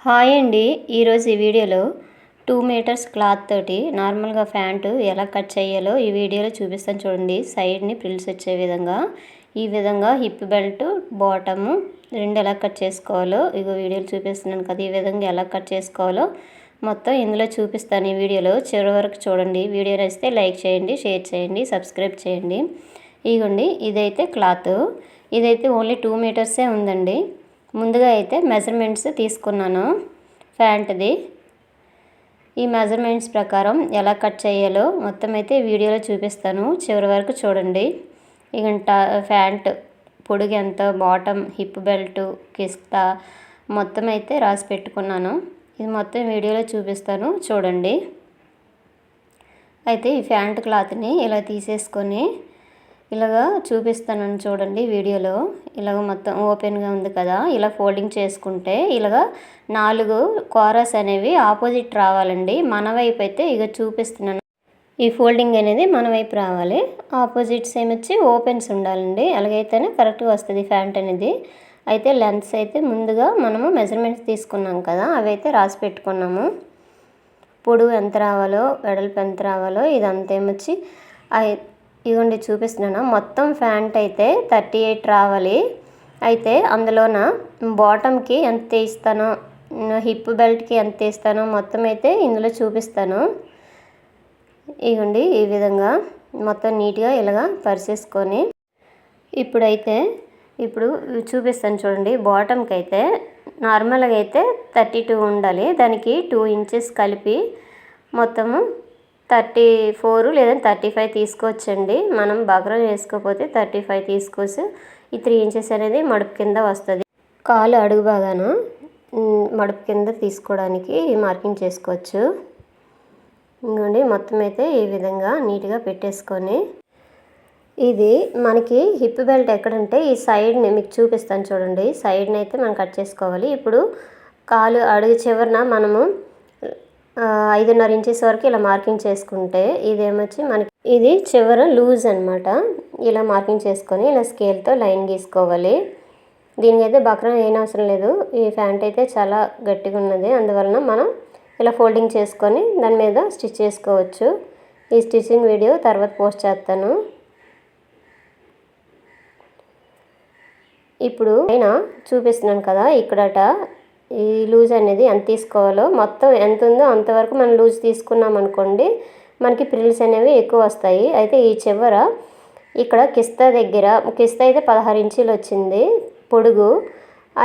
Hi అండి. ఈరోజు ఈ వీడియోలో 2 మీటర్స్ క్లాత్ తోటి నార్మల్గా ప్యాంటు ఎలా కట్ చేయాలో ఈ వీడియోలో చూపిస్తాను చూడండి. సైడ్ని ప్రిల్స్ వచ్చే విధంగా ఈ విధంగా హిప్ బెల్ట్ బాటము రెండు ఎలా కట్ చేసుకోవాలో ఇగో వీడియోలో చూపిస్తున్నాను కదా. ఈ విధంగా ఎలా కట్ చేసుకోవాలో మొత్తం ఇందులో చూపిస్తాను. ఈ వీడియోలో చివరి వరకు చూడండి. వీడియో నచ్చితే లైక్ చేయండి, షేర్ చేయండి, సబ్స్క్రైబ్ చేయండి. ఇగోండి ఇదైతే క్లాత్, ఇదైతే ఓన్లీ 2 మీటర్సే ఉందండి. ముందుగా అయితే మెజర్మెంట్స్ తీసుకున్నాను ప్యాంట్ది. ఈ మెజర్మెంట్స్ ప్రకారం ఎలా కట్ చేయాలో మొత్తం అయితే వీడియోలో చూపిస్తాను, చివరి వరకు చూడండి. ఇక ప్యాంట్ పొడుగు ఎంత, బాటమ్, హిప్ బెల్ట్, కిస్తా మొత్తం అయితే రాసి పెట్టుకున్నాను. ఇది మొత్తం వీడియోలో చూపిస్తాను చూడండి. అయితే ఈ ప్యాంట్ క్లాత్ని ఇలా తీసేసుకొని ఇలాగా చూపిస్తాను చూడండి. వీడియోలో ఇలాగ మొత్తం ఓపెన్గా ఉంది కదా, ఇలా ఫోల్డింగ్ చేసుకుంటే ఇలాగ 4 కోరస్ అనేవి ఆపోజిట్ రావాలండి. మన వైపు అయితే ఇక చూపిస్తున్నాను. ఈ ఫోల్డింగ్ అనేది మన వైపు రావాలి, ఆపోజిట్స్ ఏమొచ్చి ఓపెన్స్ ఉండాలండి. అలాగైతేనే కరెక్ట్గా వస్తుంది ప్యాంట్ అనేది. అయితే లెంత్స్ అయితే ముందుగా మనము మెజర్మెంట్స్ తీసుకున్నాం కదా, అవి అయితే రాసి పెట్టుకున్నాము. పొడవు ఎంత రావాలో, వెడల్పు ఎంత రావాలో ఇదంతా ఏమొచ్చి ఇదిగోండి చూపిస్తున్నాను. మొత్తం ప్యాంట్ అయితే 38 రావాలి. అయితే అందులోన బాటమ్కి ఎంత ఇస్తానో, హిప్ బెల్ట్కి ఎంత ఇస్తానో మొత్తం అయితే ఇందులో చూపిస్తాను. ఇదిగోండి ఈ విధంగా మొత్తం నీట్గా ఇలాగా పరిచేసుకొని ఇప్పుడు చూపిస్తాను చూడండి. బాటమ్కి అయితే నార్మల్గా అయితే 32 ఉండాలి. దానికి 2 ఇంచెస్ కలిపి మొత్తము 34 లేదా 35 తీసుకోవచ్చండి. మనం బగ్రం వేసుకోకపోతే 35 తీసుకోవచ్చు. ఈ 3 ఇంచెస్ అనేది మడుపు కింద వస్తుంది. కాలు అడుగు బాగాను మడుపు కింద తీసుకోవడానికి మార్కింగ్ చేసుకోవచ్చు. ఇంకోండి మొత్తం అయితే ఈ విధంగా నీట్గా పెట్టేసుకొని ఇది మనకి హిప్ బెల్ట్ ఎక్కడంటే ఈ సైడ్ని మీకు చూపిస్తాను చూడండి. సైడ్ని అయితే మనం కట్ చేసుకోవాలి. ఇప్పుడు కాలు అడుగు చివరన మనము 5.5 ఇంచెస్ వరకు ఇలా మార్కింగ్ చేసుకుంటే ఇదేమొచ్చి మనకి ఇది చివర లూజ్ అనమాట. ఇలా మార్కింగ్ చేసుకొని ఇలా స్కేల్తో లైన్ గీసుకోవాలి. దీనికైతే బక్రం ఏం అవసరం లేదు. ఈ ప్యాంట్ అయితే చాలా గట్టిగా ఉన్నది, అందువలన మనం ఇలా ఫోల్డింగ్ చేసుకొని దాని మీద స్టిచ్ చేసుకోవచ్చు. ఈ స్టిచ్చింగ్ వీడియో తర్వాత పోస్ట్ చేస్తాను. ఇప్పుడు పైన చూపిస్తున్నాను కదా, ఇక్కడట ఈ లూజ్ అనేది ఎంత తీసుకోవాలో మొత్తం ఎంత ఉందో అంతవరకు మనం లూజ్ తీసుకున్నాం అనుకోండి, మనకి ప్రిల్స్ అనేవి ఎక్కువ వస్తాయి. అయితే ఈ చివర ఇక్కడ కిస్తా దగ్గర కిస్తా అయితే 16 ఇంచీలు వచ్చింది పొడుగు.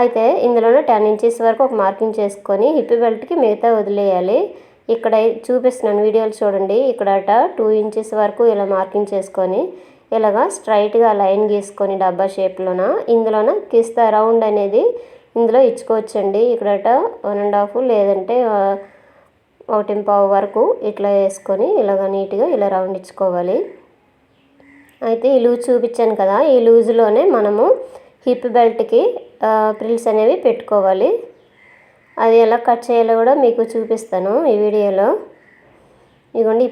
అయితే ఇందులోనే 10 ఇంచెస్ వరకు ఒక మార్కింగ్ చేసుకొని హిప్ బెల్ట్కి మిగతా వదిలేయాలి. ఇక్కడ చూపిస్తున్నాను వీడియోలు చూడండి. ఇక్కడట 2 ఇంచెస్ వరకు ఇలా మార్కింగ్ చేసుకొని ఇలాగా స్ట్రైట్గా లైన్ గీసుకొని డబ్బా షేప్లోన ఇందులోన కిస్తా రౌండ్ అనేది ఇందులో ఇచ్చుకోవచ్చండి. ఇక్కడట 1.5 లేదంటే 1.25 వరకు ఇట్లా వేసుకొని ఇలాగ నీట్గా ఇలా రౌండ్ ఇచ్చుకోవాలి. అయితే ఈ లూజ్ చూపించాను కదా, ఈ లూజ్లోనే మనము హిప్ బెల్ట్కి ప్రిల్స్ అనేవి పెట్టుకోవాలి. అది ఎలా కట్ చేయాలో కూడా మీకు చూపిస్తాను ఈ వీడియోలో. ఇదిగోండి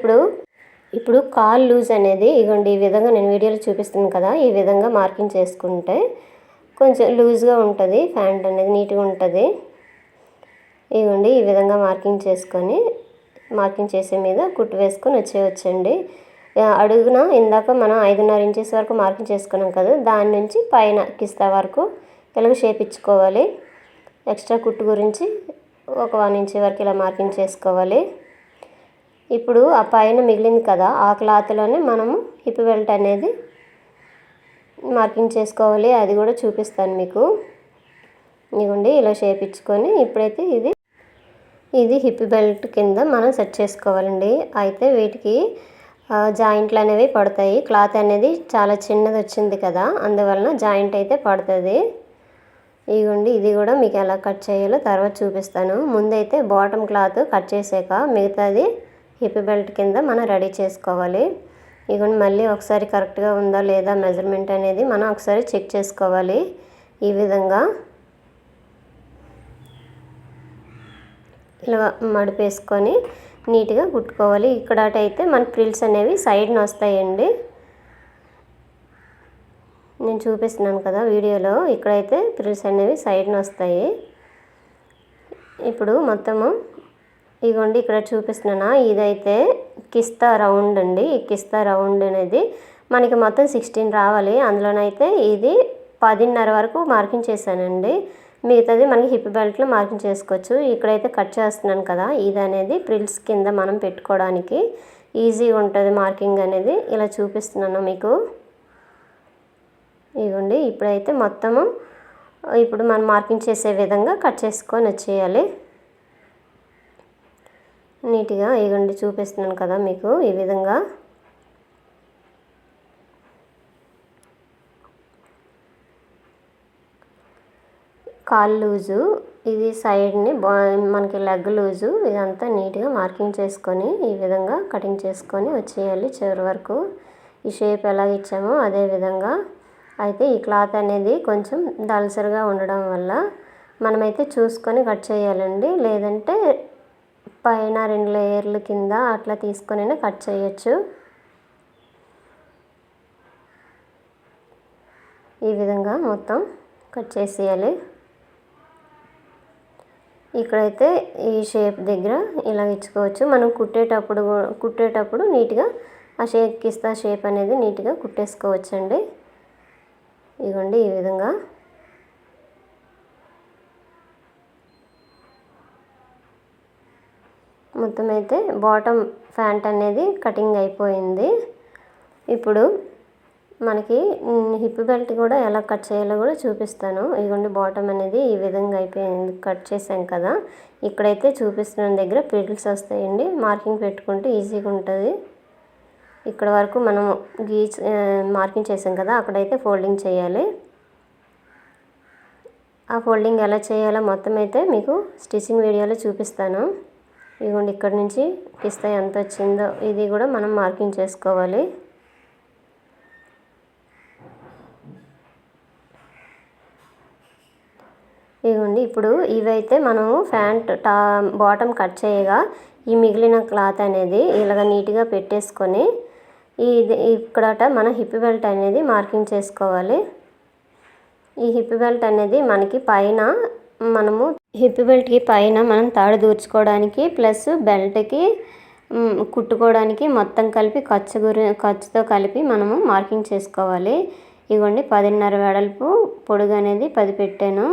ఇప్పుడు కాల్ లూజ్ అనేది ఇదిగోండి ఈ విధంగా నేను వీడియోలో చూపిస్తాను కదా, ఈ విధంగా మార్కింగ్ చేసుకుంటే కొంచెం లూజ్గా ఉంటుంది ప్యాంట్ అనేది, నీట్గా ఉంటుంది. ఇదిగోండి ఈ విధంగా మార్కింగ్ చేసుకొని మార్కింగ్ చేసే మీద కుట్టు వేసుకొని వచ్చేయచ్చండి. అడుగున ఇందాక మనం 5.5 ఇంచెస్ వరకు మార్కింగ్ చేసుకున్నాం కదా, దాని నుంచి పైన కిస్తా వరకు ఇలాగ షేప్ ఇచ్చుకోవాలి. ఎక్స్ట్రా కుట్టు గురించి ఒక 1 ఇంచ్ వరకు ఇలా మార్కింగ్ చేసుకోవాలి. ఇప్పుడు ఆ పైన మిగిలింది కదా, ఆ క్లాత్లోనే మనము హిప్ బెల్ట్ అనేది మార్కింగ్ చేసుకోవాలి. అది కూడా చూపిస్తాను మీకు. ఇదిగోండి ఇలా షేప్ ఇచ్చుకొని ఇప్పుడైతే ఇది హిప్ బెల్ట్ కింద మనం సెట్ చేసుకోవాలండి. అయితే వీటికి జాయింట్లు అనేవి పడతాయి. క్లాత్ అనేది చాలా చిన్నది వచ్చింది కదా, అందువలన జాయింట్ అయితే పడుతుంది. ఇదిగోండి ఇది కూడా మీకు ఎలా కట్ చేయాలో తర్వాత చూపిస్తాను. ముందైతే బాటమ్ క్లాత్ కట్ చేసాక మిగతాది హిప్ బెల్ట్ కింద మనం రెడీ చేసుకోవాలి. ఇదిగోండి మళ్ళీ ఒకసారి కరెక్ట్గా ఉందా లేదా మెజర్మెంట్ అనేది మనం ఒకసారి చెక్ చేసుకోవాలి. ఈ విధంగా ఇలా మడిపేసుకొని నీట్గా కుట్టుకోవాలి. ఇక్కడైతే మన ప్రిల్స్ అనేవి సైడ్న వస్తాయండి. నేను చూపిస్తున్నాను కదా వీడియోలో, ఇక్కడైతే ప్రిల్స్ అనేవి సైడ్న వస్తాయి. ఇప్పుడు మొత్తము ఇగోండి ఇక్కడ చూపిస్తున్నానా, ఇదైతే కిస్తా రౌండ్ అండి. ఈ కిస్తా రౌండ్ అనేది మనకి మొత్తం 16 రావాలి. అందులోనైతే ఇది 10.5 వరకు మార్కింగ్ చేశానండి. మిగతాది మనకి హిప్ బెల్ట్లో మార్కింగ్ చేసుకోవచ్చు. ఇక్కడైతే కట్ చేస్తున్నాను కదా, ఇది అనేది ప్రిల్స్ కింద మనం పెట్టుకోవడానికి ఈజీగా ఉంటుంది మార్కింగ్ అనేది. ఇలా చూపిస్తున్నాను మీకు. ఇదిగోండి ఇప్పుడైతే మొత్తము ఇప్పుడు మనం మార్కింగ్ చేసే విధంగా కట్ చేసుకొని వచ్చేయాలి నీట్గా. ఇదిగోండి చూపిస్తున్నాను కదా మీకు ఈ విధంగా. కాల్ లూజు, ఇది సైడ్ని మనకి లెగ్ లూజు, ఇదంతా నీట్గా మార్కింగ్ చేసుకొని ఈ విధంగా కటింగ్ చేసుకొని వచ్చేయాలి చివరి వరకు. ఈ షేప్ ఎలా ఇచ్చామో అదే విధంగా. అయితే ఈ క్లాత్ అనేది కొంచెం దళసరిగా ఉండడం వల్ల మనమైతే చూసుకొని కట్ చేయాలండి. లేదంటే పైన 2 లేయర్ల కింద అట్లా తీసుకొని కట్ చేయొచ్చు. ఈ విధంగా మొత్తం కట్ చేసేయాలి. ఇక్కడైతే ఈ షేప్ దగ్గర ఇలా ఇచ్చుకోవచ్చు. మనం కుట్టేటప్పుడు నీట్గా ఆ షేప్కి ఇస్తా షేప్ అనేది నీట్గా కుట్టేసుకోవచ్చండి. ఇదిగోండి ఈ విధంగా. మొత్తం అయితే బాటమ్ ప్యాంట్ అనేది కటింగ్ అయిపోయింది. ఇప్పుడు మనకి హిప్ బెల్ట్ కూడా ఎలా కట్ చేయాలో కూడా చూపిస్తాను. ఇదిగోండి బాటమ్ అనేది ఈ విధంగా అయిపోయింది, కట్ చేసాం కదా. ఇక్కడైతే చూపిస్తున్న దగ్గర ప్రిల్స్ వస్తాయండి. మార్కింగ్ పెట్టుకుంటే ఈజీగా ఉంటుంది. ఇక్కడ వరకు మనం మార్కింగ్ చేసాం కదా, అక్కడైతే ఫోల్డింగ్ చేయాలి. ఆ ఫోల్డింగ్ ఎలా చేయాలో మొత్తం అయితే మీకు స్టిచ్చింగ్ వీడియోలో చూపిస్తాను. ఇదిగోండి ఇక్కడ నుంచి కిస్తా ఎంత వచ్చిందో ఇది కూడా మనం మార్కింగ్ చేసుకోవాలి. ఇదిగోండి ఇప్పుడు ఇవైతే మనము ప్యాంట్ బాటమ్ కట్ చేయగా ఈ మిగిలిన క్లాత్ అనేది ఇలాగ నీట్గా పెట్టేసుకొని ఇక్కడట మన హిప్ బెల్ట్ అనేది మార్కింగ్ చేసుకోవాలి. ఈ హిప్ బెల్ట్ అనేది మనకి పైన మనము హిప్ బెల్ట్కి పైన మనం తాడు దూర్చుకోవడానికి ప్లస్ బెల్ట్కి కుట్టుకోవడానికి మొత్తం కలిపి ఖర్చుతో కలిపి మనము మార్కింగ్ చేసుకోవాలి. ఇదిగోండి 10.5 వెడల్పు, పొడుగు అనేది 10 పెట్టాను.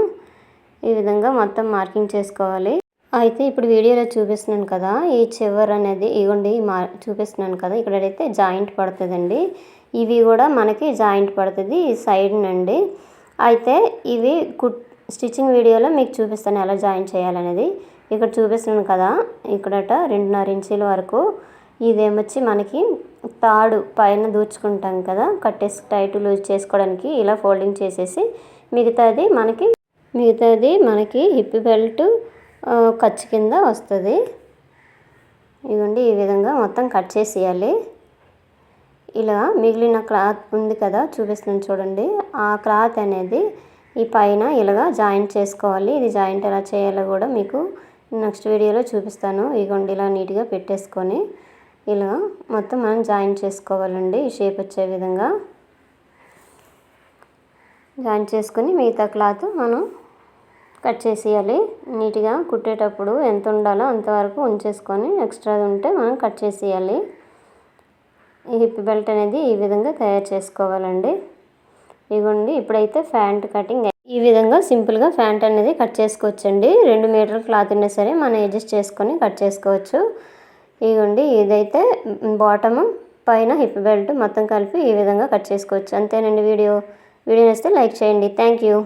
ఈ విధంగా మొత్తం మార్కింగ్ చేసుకోవాలి. అయితే ఇప్పుడు వీడియోలో చూపిస్తున్నాను కదా, ఈ చివర్ అనేది ఇగోండి చూపిస్తున్నాను కదా, ఇక్కడైతే జాయింట్ పడుతుందండి. ఇవి కూడా మనకి జాయింట్ పడుతుంది ఈ సైడ్ నుండి. అయితే ఇవి స్టిచ్చింగ్ వీడియోలో మీకు చూపిస్తాను ఎలా జాయిన్ చేయాలనేది. ఇక్కడ చూపిస్తున్నాను కదా, ఇక్కడట 2.5 ఇంచీల వరకు. ఇదేమొచ్చి మనకి తాడు పైన దూర్చుకుంటాం కదా, కట్టేసి టైట్ లూజ్ చేసుకోవడానికి ఇలా ఫోల్డింగ్ చేసేసి మిగతాది మనకి హిప్ బెల్ట్ ఖర్చు కింద వస్తుంది. ఇదిగోండి ఈ విధంగా మొత్తం కట్ చేసేయాలి. ఇలా మిగిలిన క్లాత్ ఉంది కదా చూపిస్తున్నాను చూడండి, ఆ క్లాత్ అనేది ఈ పైన ఇలాగా జాయింట్ చేసుకోవాలి. ఇది జాయింట్ ఎలా చేయాలో కూడా మీకు నెక్స్ట్ వీడియోలో చూపిస్తాను. ఇదిగోండి ఇలా నీట్గా పెట్టేసుకొని ఇలా మొత్తం మనం జాయింట్ చేసుకోవాలండి. ఈ షేప్ వచ్చే విధంగా జాయింట్ చేసుకొని మిగతా క్లాత్ మనం కట్ చేసేయాలి. నీట్గా కుట్టేటప్పుడు ఎంత ఉండాలో అంతవరకు ఉంచేసుకొని ఎక్స్ట్రా ఉంటే మనం కట్ చేసేయాలి. ఈ హిప్ బెల్ట్ అనేది ఈ విధంగా తయారు చేసుకోవాలండి. ఇదిగోండి ఇప్పుడైతే ప్యాంట్ కటింగ్ ఈ విధంగా సింపుల్గా ప్యాంట్ అనేది కట్ చేసుకోవచ్చండి. 2 మీటర్ క్లాత్ ఉన్నా సరే మనం అడ్జస్ట్ చేసుకొని కట్ చేసుకోవచ్చు. ఇదిగోండి ఇదైతే బాటము పైన హిప్ బెల్ట్ మొత్తం కలిపి ఈ విధంగా కట్ చేసుకోవచ్చు. అంతేనండి. వీడియో నచ్చితే లైక్ చేయండి. Thank you.